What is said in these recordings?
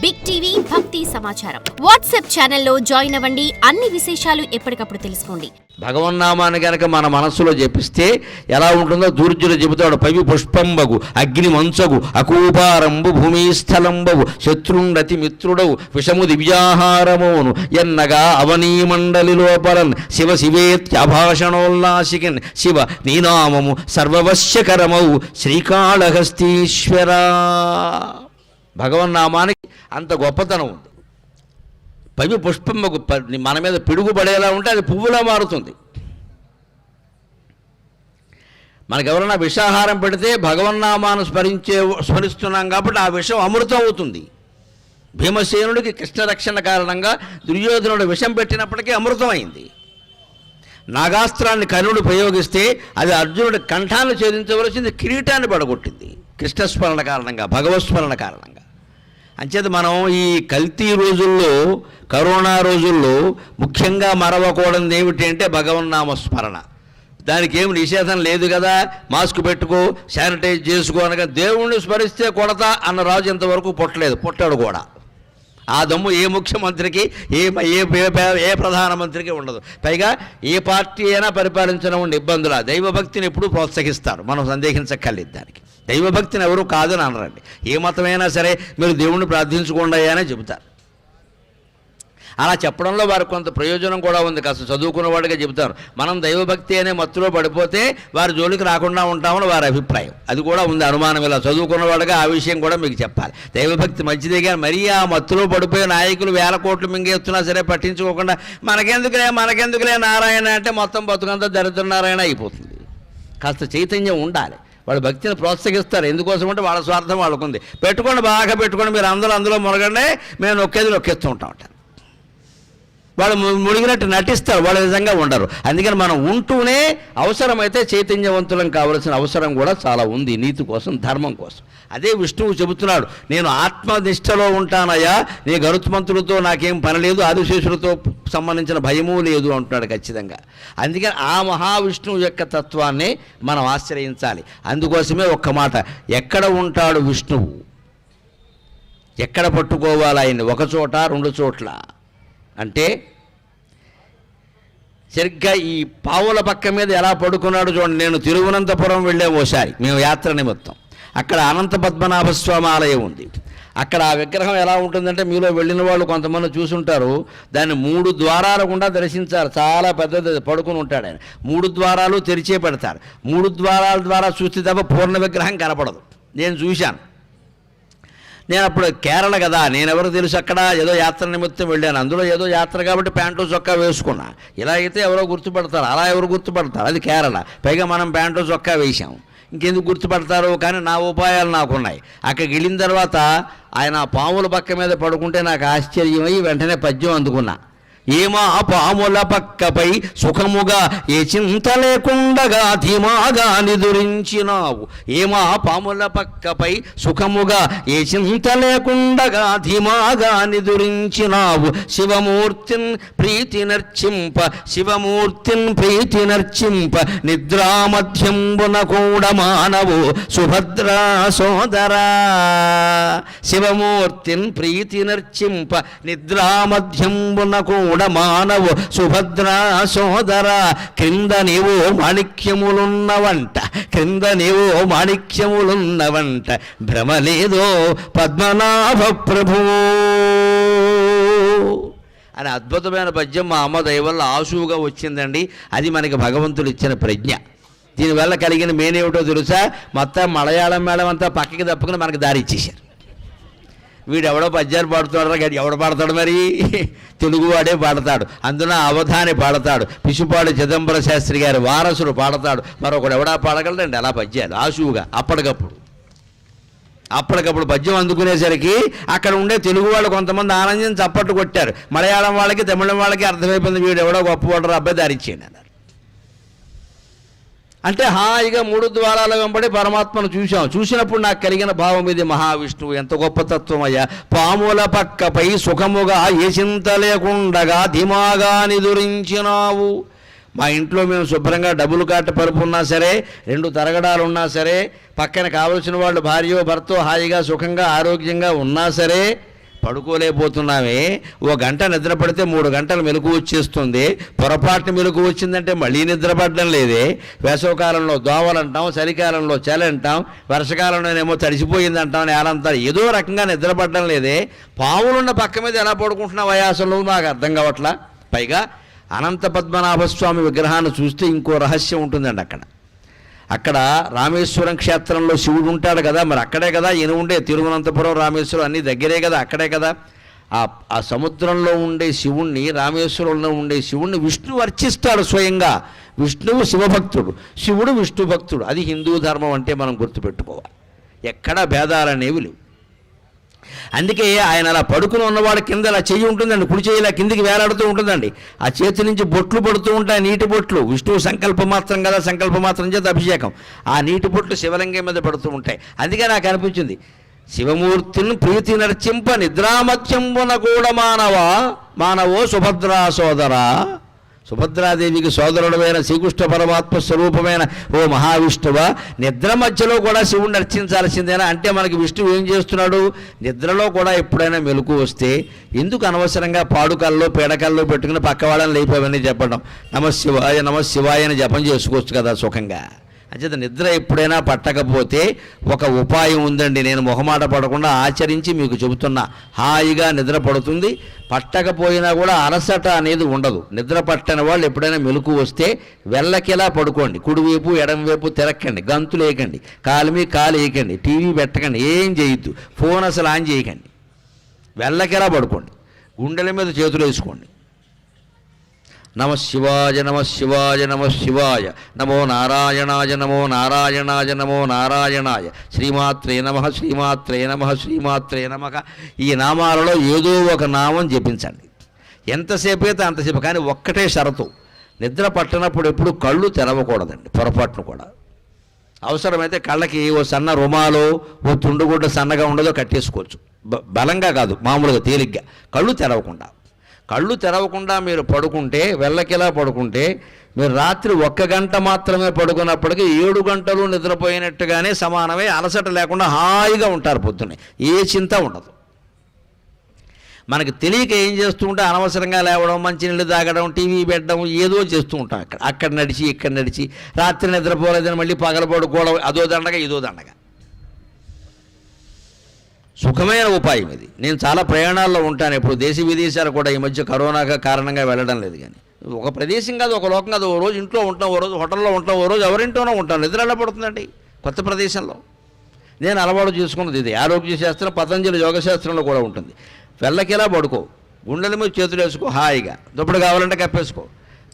Big TV భక్తి సమాచారం WhatsApp ఛానల్లో జాయిన్ అవ్వండి. అన్ని విశేషాలు ఎప్పటికప్పుడు తెలుసుకోండి. భగవన్నామాన్ని గనక మన మనస్సులో జపిస్తే ఎలా ఉంటుందో దూర్జులు చెబుతాడు. పవి పుష్పంబగు అగ్ని మంచగు అకూపారంబు భూమిస్థలంబగు శత్రుండతి మిత్రుడవు విషము దివ్యాహారమోను ఎన్నగా అవనీమండలి లోపలన్ శివ శివేత్యభాషణోల్లాసికన్ శివ నీనామము సర్వవశ్యకరమౌ శ్రీకాళహస్తీశ్వరా. భగవన్నామానికి అంత గొప్పతనం ఉంది. పవి పుష్పం మన మీద పిడుగుపడేలా ఉంటే అది పువ్వులా మారుతుంది. మనకెవరైనా విషాహారం పెడితే భగవన్నామాను స్మరిస్తున్నాం కాబట్టి ఆ విషం అమృతం అవుతుంది. భీమసేనుడికి కృష్ణరక్షణ కారణంగా దుర్యోధనుడు విషం పెట్టినప్పటికీ అమృతం అయింది. నాగాస్త్రాన్ని కర్ణుడు ప్రయోగిస్తే అది అర్జునుడి కంఠాన్ని ఛేదించవలసింది కిరీటాన్ని పడగొట్టింది. కృష్ణస్మరణ కారణంగా, భగవత్స్మరణ కారణంగా. అంచేత మనం ఈ కల్తీ రోజుల్లో, కరోనా రోజుల్లో ముఖ్యంగా మరవకూడనిది ఏమిటి అంటే భగవన్నామస్మరణ. దానికి ఏమి నిషేధం లేదు కదా. మాస్క్ పెట్టుకో, శానిటైజ్ చేసుకో అనగా దేవుణ్ణి స్మరిస్తే కొడతా అన్న రాజు ఇంతవరకు పుట్టలేదు, పుట్టాడు కూడా. ఆ దమ్ము ఏ ముఖ్యమంత్రికి, ఏ ప్రధానమంత్రికి ఉండదు. పైగా ఏ పార్టీ అయినా పరిపాలించడం ఉండే ఇబ్బందుల దైవభక్తిని ఎప్పుడూ ప్రోత్సహిస్తారు. మనం సందేహించక్కర్లేదు దానికి. దైవభక్తిని ఎవరు కాదని అనరండి. ఏ మతమైనా సరే మీరు దేవుణ్ణి ప్రార్థించుకోండి అనే చెబుతారు. అలా చెప్పడంలో వారికి కొంత ప్రయోజనం కూడా ఉంది. కాస్త చదువుకున్న వాడిగా చెబుతారు. మనం దైవభక్తి అనే మత్తులో పడిపోతే వారి జోలికి రాకుండా ఉంటామని వారి అభిప్రాయం. అది కూడా ఉంది, అనుమానం. ఇలా చదువుకున్న వాడిగా ఆ విషయం కూడా మీకు చెప్పాలి. దైవభక్తి మంచిదే కానీ మరీ ఆ మత్తులో పడిపోయే నాయకులు 1000 కోట్లు మింగేస్తున్నా సరే పట్టించుకోకుండా మనకెందుకులే నారాయణ అంటే మొత్తం బతుకంతా దరిద్ర నారాయణ అయిపోతుంది. కాస్త చైతన్యం ఉండాలి. వాళ్ళు భక్తిని ప్రోత్సహిస్తారు. ఎందుకోసం అంటే వాళ్ళ స్వార్థం వాళ్ళకుంది. పెట్టుకోండి, బాగా పెట్టుకోండి, మీరు అందులో మునగండి, మేము నొక్కేస్తూ ఉంటాం. వాళ్ళు మునిగినట్టు నటిస్తారు, వాళ్ళు నిజంగా ఉండరు. అందుకని మనం ఉంటూనే అవసరమైతే చైతన్యవంతులం కావాల్సిన అవసరం కూడా చాలా ఉంది. నీతి కోసం, ధర్మం కోసం. అదే విష్ణువు చెబుతున్నాడు, నేను ఆత్మనిష్టలో ఉంటానయ్యా, నీ గరుత్మంతులతో నాకేం పని లేదు, ఆదిశేషులతో సంబంధించిన భయమూ లేదు అంటున్నాడు ఖచ్చితంగా. అందుకని ఆ మహావిష్ణువు యొక్క తత్వాన్ని మనం ఆశ్రయించాలి. అందుకోసమే ఒక్క మాట, ఎక్కడ ఉంటాడు విష్ణువు, ఎక్కడ పట్టుకోవాలి ఆయన్ని? ఒక చోట, 2 చోట్ల అంటే సరిగ్గా ఈ పావుల పక్క మీద ఎలా పడుకున్నాడు చూడండి. నేను తిరువనంతపురం వెళ్ళే ఓసారి మేము యాత్ర నిమిత్తం. అక్కడ అనంత పద్మనాభస్వామి ఆలయం ఉంది. అక్కడ ఆ విగ్రహం ఎలా ఉంటుందంటే మీలో వెళ్ళిన వాళ్ళు కొంతమంది చూసుంటారు. దాన్ని 3 ద్వారాల గుండా దర్శించారు. చాలా పెద్దది, పడుకుని ఉంటాడు ఆయన. 3 ద్వారాలు తెరిచే పెడతారు. 3 ద్వారాల ద్వారా చూస్తే తప్ప పూర్ణ విగ్రహం కనపడదు. నేను చూశాను. నేను అప్పుడు కేరళ కదా, నేనెవరు తెలుసు, అక్కడ ఏదో యాత్ర నిమిత్తం వెళ్ళాను. అందులో ఏదో యాత్ర కాబట్టి ప్యాంటు చొక్కా వేసుకున్నా. ఇలా అయితే ఎవరో గుర్తుపడతారు, అలా ఎవరు గుర్తుపడతారు? అది కేరళ. పైగా మనం ప్యాంటు చొక్కా వేసాము, ఇంకెందుకు గుర్తుపడతారు? కానీ నా ఉపాయాలు నాకున్నాయి. అక్కడికి వెళ్ళిన తర్వాత ఆయన పాముల పక్క మీద పడుకుంటే నాకు ఆశ్చర్యమై వెంటనే పద్యం అందుకున్నా. ఏమా పాముల పక్కపై సుఖముగా ఏ చింత లేకుండగా ధీమాగా నిదురించినావు. ఏమా పాముల పక్కపై సుఖముగా ఏ చింత లేకుండగా ధీమాగా నిదురించినావు. శివమూర్తిన్ ప్రీతి నర్చింప నిద్రామధ్యంబున కూడా మానవు సుభద్రా సోదరా. శివమూర్తిన్ ప్రీతి నర్చింప నిద్రామధ్యంబున కూడా మానవు సుభద్రా సోదర. క్రింద నీవో మాణిక్యములున్నవంట భ్రమలేదో పద్మనాభ ప్రభు అని అద్భుతమైన పద్యం మా అమ్మ దయ వల్ల ఆశువుగా వచ్చిందండి. అది మనకి భగవంతుడు ఇచ్చిన ప్రజ్ఞ. దీనివల్ల కలిగిన మేనేమిటో తెలుసా? మొత్తం మలయాళం మేళం అంతా పక్కకి తప్పుకుని మనకి దారి ఇచ్చేశారు. వీడెవడో పద్యాలు పాడుతాడు కానీ ఎవడు పాడతాడు? మరి తెలుగువాడే పాడతాడు. అందున అవధాని పాడతాడు, పిశుపాడు చిదంబర శాస్త్రి గారి వారసుడు పాడతాడు, మరొకడు ఎవడా పాడగలడండి అలా పద్యాలు ఆశువుగా. అప్పటికప్పుడు పద్యం అందుకునేసరికి అక్కడ ఉండే తెలుగు వాళ్ళు కొంతమంది ఆనందం చప్పట్లు కొట్టారు. మలయాళం వాళ్ళకి, తమిళం వాళ్ళకి అర్థమైపోయింది, వీడెవడో గొప్పవాడు అబ్బాయి దారిచ్చేయండి అన్నారు. అంటే హాయిగా 3 ద్వారాల వెంబడి పరమాత్మను చూసినప్పుడు నాకు కలిగిన భావం ఇది. మహావిష్ణువు ఎంత గొప్ప తత్వం అయ్యా. పాముల పక్కపై సుఖముగా ఏ చింత లేకుండగా ధీమాగా నిదురించినావు. మా ఇంట్లో మేము శుభ్రంగా డబుల్ కాట్ పరుపు ఉన్నా సరే, 2 తరగడాలు ఉన్నా సరే, పక్కన కావలసిన వాళ్ళు భార్యో భర్తో హాయిగా సుఖంగా ఆరోగ్యంగా ఉన్నా సరే, పడుకోలేకపోతున్నామే, ఓ గంట నిద్ర పడితే 3 గంటలు మెలకు వచ్చేస్తుంది, పొరపాటున మెలకు వచ్చిందంటే మళ్ళీ నిద్ర పడడం లేదే. వేసవకాలంలో దోవలు అంటాం, చలికాలంలో చలి అంటాం, వర్షకాలంలోనేమో తడిసిపోయింది అంటాం, నేలంతా ఏదో రకంగా నిద్ర పడడం లేదే. పావులున్న పక్క మీద ఎలా పడుకుంటున్నావు అసలు నాకు అర్థం కావట్లా. పైగా అనంత పద్మనాభస్వామి విగ్రహాన్ని చూస్తే ఇంకో రహస్యం ఉంటుందండి. అక్కడ రామేశ్వరం క్షేత్రంలో శివుడు ఉంటాడు కదా, మరి అక్కడే కదా ఈయన ఉండే తిరువనంతపురం రామేశ్వరం అన్నీ దగ్గరే కదా, అక్కడే కదా. ఆ సముద్రంలో ఉండే శివుణ్ణి, రామేశ్వరంలో ఉండే శివుణ్ణి విష్ణువు అర్చిస్తాడు స్వయంగా. విష్ణువు శివభక్తుడు, శివుడు విష్ణు భక్తుడు. అది హిందూ ధర్మం అంటే మనం గుర్తుపెట్టుకోవాలి. ఎక్కడా భేదాలనేవి లేవు. అందుకే ఆయన అలా పడుకుని ఉన్నవాడు కింద అలా చెయ్యి ఉంటుందండి, కుడి చెయ్యి ఇలా కిందికి వేలాడుతూ ఉంటుందండి. ఆ చేతి నుంచి బొట్లు పడుతూ ఉంటాయి, నీటి బొట్లు. విష్ణువు సంకల్ప మాత్రం కదా, సంకల్ప మాత్రం చేత అభిషేకం. ఆ నీటి బొట్లు శివలింగం మీద పడుతూ ఉంటాయి. అందుకే నాకు అనిపించింది, శివమూర్తిని ప్రీతి నర్చింప నిద్రామత్యంబున కూడా మానవో సుభద్రా సోదరా. సుభద్రాదేవికి సోదరుడమైన శ్రీకృష్ణ పరమాత్మ స్వరూపమైన ఓ మహావిష్ణువ, నిద్ర మధ్యలో కూడా శివుణ్ణి అర్చించాల్సిందేనా? అంటే మనకి విష్ణువు ఏం చేస్తున్నాడు? నిద్రలో కూడా ఎప్పుడైనా మెలకు వస్తే ఎందుకు అనవసరంగా పాడుకల్లో పీడకల్లో పెట్టుకుని పక్క వాళ్ళని లేపవన్నీ చెప్పడం, నమశివాయ నమశివాయ అని జపం చేసుకోవచ్చు కదా సుఖంగా. అంచేత నిద్ర ఎప్పుడైనా పట్టకపోతే ఒక ఉపాయం ఉందండి, నేను మొహమాట పడకుండా ఆచరించి మీకు చెబుతున్నా. హాయిగా నిద్ర పడుతుంది, పట్టకపోయినా కూడా అలసట అనేది ఉండదు. నిద్ర పట్టని వాళ్ళు ఎప్పుడైనా మెలకు వస్తే వెళ్ళకిలా పడుకోండి, కుడివైపు ఎడంవైపు తిరక్కండి, గంతులు వేయకండి, కాలు మీద కాలు వేయకండి, టీవీ పెట్టకండి, ఏం చేయొద్దు, ఫోన్ అసలు ఆన్ చేయకండి, వెళ్ళకిలా పడుకోండి, గుండెల మీద చేతులు వేసుకోండి. నమ శివాయ నమ శివాయ నమ శివాయ, నమో నారాయణాయ నమో నారాయణాయ నమో నారాయణాయ, శ్రీమాత్రే నమ శ్రీమాత్రే నమ శ్రీమాత్రే నమ. ఈ నామాలలో ఏదో ఒక నామం జపించండి, ఎంతసేపు అయితే అంతసేపు. కానీ ఒక్కటే షరతు, నిద్ర పట్టినప్పుడు ఎప్పుడు కళ్ళు తెరవకూడదండి, పొరపాటును కూడా. అవసరమైతే కళ్ళకి ఓ సన్న రుమాలో ఓ తుండుగుడ్డ సన్నగా ఉండదో కట్టేసుకోవచ్చు, బలంగా కాదు, మామూలుగా తేలిగ్గా. కళ్ళు తెరవకుండా మీరు పడుకుంటే, వెళ్ళకిలా పడుకుంటే, మీరు రాత్రి 1 గంట మాత్రమే పడుకున్నప్పటికీ 7 గంటలు నిద్రపోయినట్టుగానే సమానమే. అలసట లేకుండా హాయిగా ఉంటారు, పొద్దున్నే ఏ చింత ఉండదు. మనకి తెలియక ఏం చేస్తూ ఉంటే అనవసరంగా లేవడం, మంచినీళ్ళు తాగడం, టీవీ పెట్టడం, ఏదో చేస్తూ ఉంటాం. అక్కడ నడిచి ఇక్కడ నడిచి రాత్రి నిద్రపోలేదని మళ్ళీ పగల పడుకోవడం, అదో దండగా ఇదో దండగా. సుఖమైన ఉపాయం ఇది. నేను చాలా ప్రయాణాల్లో ఉంటాను, ఇప్పుడు దేశ విదేశాలు కూడా. ఈ మధ్య కరోనా కారణంగా వెళ్ళడం లేదు. కానీ ఒక ప్రదేశం కాదు, ఒక లోకం కాదు. ఓ రోజు ఇంట్లో ఉంటాం, ఓ రోజు హోటల్లో ఉంటాం, ఓ రోజు ఎవరింట్లోనో ఉంటాం. నిద్ర ఎలా పడుతుందండి కొత్త ప్రదేశంలో? నేను అలవాటు చేసుకున్నది ఇది. ఆరోగ్య శాస్త్రం, పతంజలి యోగశాస్త్రంలో కూడా ఉంటుంది. వెళ్ళకిలా పడుకో, గుండెల మీద చేతులు వేసుకో, హాయిగా దుప్పటి కావాలంటే కప్పేసుకో,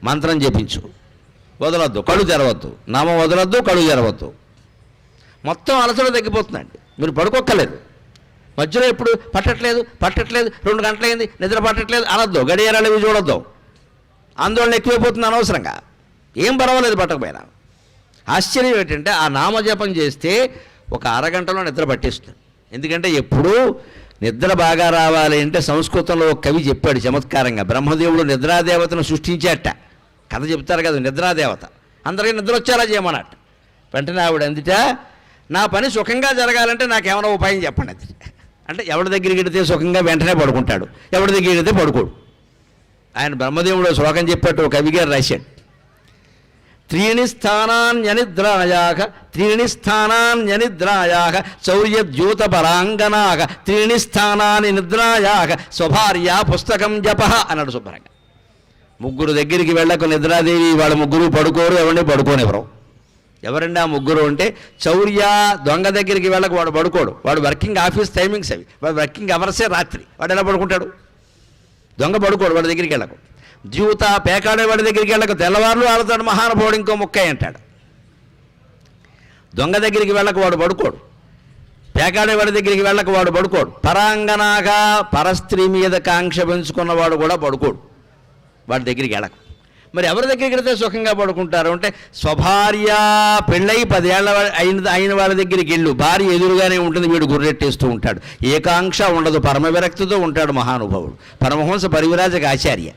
మంత్రం జపించు, వదలొద్దు, కళ్ళు తెరవద్దు, నామం వదలొద్దు, కళ్ళు తెరవద్దు. మొత్తం అలసట తగ్గిపోతుందండి. మీరు పడుకోక్కర్లేదు. మధ్యలో ఎప్పుడు పట్టట్లేదు 2 గంటలైంది నిద్ర పట్టట్లేదు అనొద్దు, గడియారాలు ఇవి చూడొద్దు, ఆందోళన ఎక్కువైపోతుంది అనవసరంగా. ఏం పర్వాలేదు పట్టకపోయినా. ఆశ్చర్యం ఏంటంటే ఆ నామజపం చేస్తే ఒక అరగంటలో నిద్ర పట్టేస్తుంది. ఎందుకంటే ఎప్పుడూ నిద్ర బాగా రావాలి అంటే సంస్కృతంలో ఒక కవి చెప్పాడు చమత్కారంగా, బ్రహ్మదేవుడు నిద్రాదేవతను సృష్టించాట. కథ చెప్తారు కదా, నిద్రాదేవత. అందరికీ నిద్ర వచ్చేలా చేయమన్నట్టు. వెంటనే ఆవిడ అందుట, నా పని సుఖంగా జరగాలంటే నాకేమైనా ఉపాయం చెప్పండి అది. అంటే ఎవరి దగ్గరికి వెడితే సుఖంగా వెంటనే పడుకుంటాడు, ఎవరి దగ్గరికి వెడితే పడుకోడు. ఆయన బ్రహ్మదేవుడు శ్లోకం చెప్పాడు, కవి గారు రాశాడు, త్రీణి స్థానాన్యనిద్రాయాక చౌర్యద్యూత పరాంగనాక త్రీణి స్థానాన్ని నిద్రాయాక స్వభార్య పుస్తకం జప అన్నాడు శుభ్రంగా. 3 దగ్గరికి వెళ్ళకు నిద్రాదేవి, వాళ్ళ 3 పడుకోరు, ఎవరిని పడుకోనివ్వరు. ఎవరండి ఆ 3 అంటే, చౌర్య దొంగ దగ్గరికి వెళ్ళక వాడు పడుకోడు, వాడు వర్కింగ్ ఆఫీస్ టైమింగ్స్ అవి, వాడు వర్కింగ్ అవర్సే రాత్రి, వాడు ఎలా పడుకుంటాడు? దొంగ పడుకోడు, వాడి దగ్గరికి వెళ్ళకు. ద్యూత పేకాడే వాడి దగ్గరికి వెళ్ళకు, తెల్లవారులు ఆడతాడు మహానుభావుడు, ఇంకో ముక్కయ్య అంటాడు. దొంగ దగ్గరికి వెళ్ళక వాడు పడుకోడు, పేకాడే వాడి దగ్గరికి వెళ్ళక వాడు పడుకోడు. పరాంగనాగా పరస్త్రీ మీద కాంక్ష పెంచుకున్నవాడు కూడా పడుకోడు, వాడి దగ్గరికి వెళ్ళకు. మరి ఎవరి దగ్గరికి వెళితే సుఖంగా పడుకుంటారు అంటే, స్వభార్య పెళ్ళై 10 ఏళ్ళ అయిన వాళ్ళ దగ్గరికి వెళ్ళు, భార్య ఎదురుగానే ఉంటుంది, వీడు గుర్రెట్టేస్తూ ఉంటాడు, ఏకాంక్ష ఉండదు, పరమ విరక్తితో ఉంటాడు మహానుభావుడు పరమహంస పరివిరాజక ఆచార్య.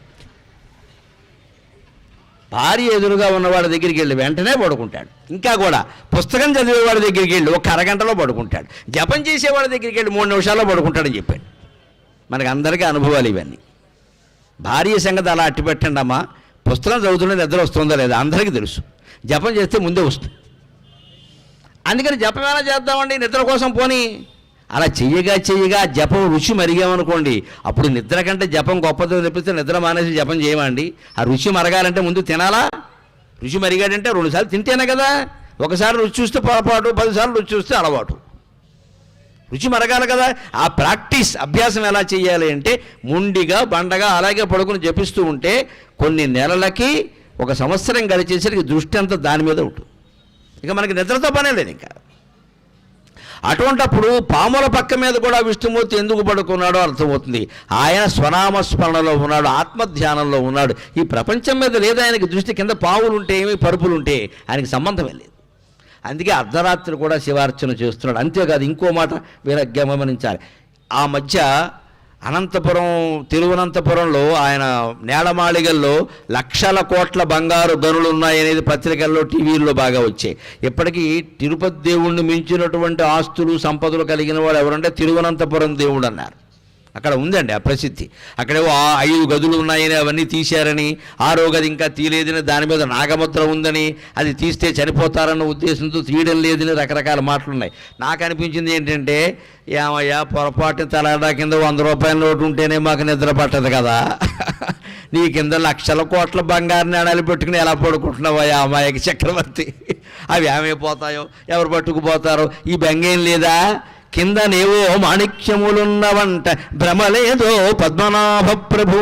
భార్య ఎదురుగా ఉన్నవాడి దగ్గరికి వెళ్ళి వెంటనే పడుకుంటాడు. ఇంకా కూడా పుస్తకం చదివేవాడి దగ్గరికి వెళ్ళి 1 అరగంటలో పడుకుంటాడు. జపం చేసేవాడి దగ్గరికి వెళ్ళి 3 నిమిషాల్లో పడుకుంటాడని చెప్పాడు. మనకి అందరికీ అనుభవాలు ఇవన్నీ. భార్య సంగతి అలా అట్టి పెట్టండి అమ్మా, పుస్తకం చదువుతుంటే నిద్ర వస్తుందో లేదా అందరికీ తెలుసు. జపం చేస్తే ముందే వస్తుంది. అందుకని జపం ఎలా చేద్దామండి నిద్ర కోసం? పోనీ అలా చెయ్యగా జపం రుచి మరిగామనుకోండి, అప్పుడు నిద్ర కంటే జపం గొప్పదో తెప్పిస్తే నిద్ర మానేసి జపం చేయమండి. ఆ రుచి మరగాలంటే ముందు తినాలా? రుచి మరిగాడంటే 2 సార్లు తింటేనే కదా. ఒకసారి రుచి చూస్తే పొరపాటు, 10 సార్లు రుచి చూస్తే అలవాటు. రుచి మరగాలి కదా. ఆ ప్రాక్టీస్ అభ్యాసం ఎలా చేయాలి అంటే ముండిగా బండగా అలాగే పడుకుని జపిస్తూ ఉంటే కొన్ని నెలలకి 1 సంవత్సరం గడిచేసరికి దృష్టి అంతా దాని మీద ఉంటుంది. ఇక మనకి నిద్రతో పనే లేదు ఇంకా. అటువంటప్పుడు పాముల పక్క మీద కూడా విష్ణుమూర్తి ఎందుకు పడుకున్నాడో అర్థమవుతుంది. ఆయన స్వనామస్మరణలో ఉన్నాడు, ఆత్మధ్యానంలో ఉన్నాడు. ఈ ప్రపంచం మీద లేదు ఆయనకి దృష్టి. కింద పావులు ఉంటే ఏమి, పరుపులు ఉంటే ఆయనకి సంబంధమే లేదు. అందుకే అర్ధరాత్రి కూడా శివార్చన చేస్తున్నాడు. అంతేకాదు ఇంకో మాట మీరు గమనించాలి. ఆ మధ్య అనంతపురం, తిరువనంతపురంలో ఆయన నేలమాళిగల్లో లక్షల కోట్ల బంగారు గనులు ఉన్నాయనేది పత్రికల్లో, టీవీల్లో బాగా వచ్చాయి. ఇప్పటికీ తిరుపతి దేవుణ్ణి మించినటువంటి ఆస్తులు, సంపదలు కలిగిన వాడు ఎవరంటే తిరువనంతపురం దేవుడు అన్నారు. అక్కడ ఉందండి ఆ ప్రసిద్ధి. అక్కడేవో 5 గదులు ఉన్నాయని అవన్నీ తీశారని, 6వ గది ఇంకా తీయలేదని, దాని మీద నాగముద్ర ఉందని, అది తీస్తే చనిపోతారన్న ఉద్దేశంతో తీయడం లేదని రకరకాల మాటలు ఉన్నాయి. నాకు అనిపించింది ఏంటంటే, ఏమయ్యా పొరపాటు తలడా కింద 100 రూపాయల నోటు ఉంటేనే మాకు నిద్ర పట్టదు కదా, నీ కింద లక్షల కోట్ల బంగారు నాణాలు పెట్టుకుని ఎలా పడుకుంటున్నావయ్యా అమ్మాయికి చక్రవర్తి? అవి ఏమైపోతాయో, ఎవరు పట్టుకుపోతారో, ఈ బెంగేం లేదా? కిందనేవో మాణిక్యములున్నవంట భ్రమలేదో పద్మనాభ ప్రభు.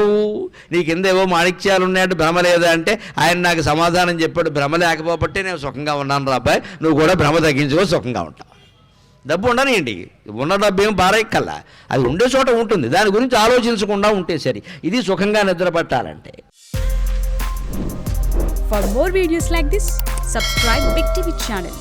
నీ కిందేవో మాణిక్యాలు ఉన్నాయంటే భ్రమ లేదా అంటే ఆయన నాకు సమాధానం చెప్పాడు, భ్రమ లేకపోబట్టే నేను సుఖంగా ఉన్నాను రా అబ్బాయి, నువ్వు కూడా భ్రమ తగ్గించుకో సుఖంగా ఉంటావు. డబ్బు ఉండనియండి, ఉన్న డబ్బు ఏం పారేయక్కల్లా, అది ఉండే చోట ఉంటుంది. దాని గురించి ఆలోచించకుండా ఉంటే సరి. ఇది సుఖంగా నిద్ర పట్టాలంటే. For more videos like this, subscribe Big TV channel.